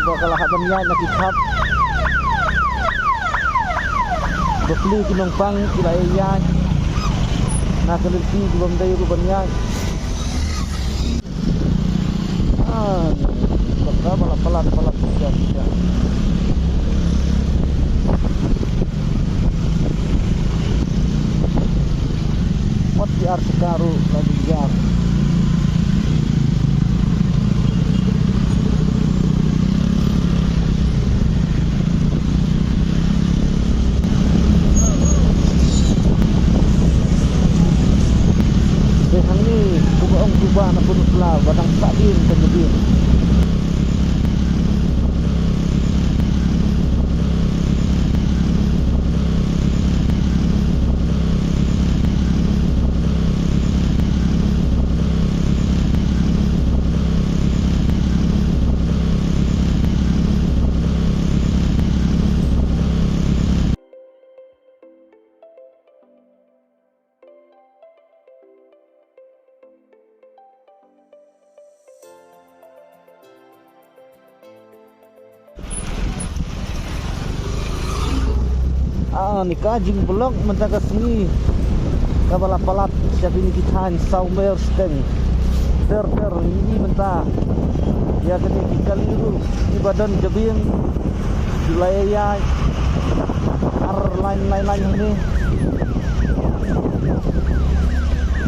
bakal haban yan nakikap bukli kinumpang kilayan nakaliti gubam dayo guban yan baka balap siya what di art karo lagi jar behang ni bukaong tuba na punos la badang sabin kejebin ni kajing blok mentakas ni kabala palat siya binikitan saumer steng ter ini menta ya kini kikal itu di badan jebing wilayah ar lain ini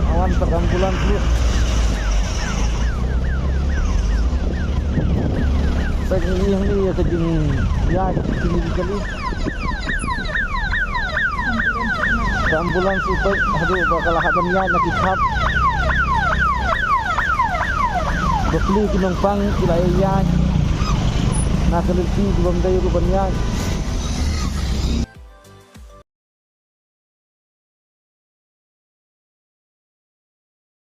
awan tergambulan dulu pek ini ya kejing ya kini kikali ambulan supaya aduh bakal haban yan nakikap bukli kinumpang kilayan nakaliti gubam dayo guban yan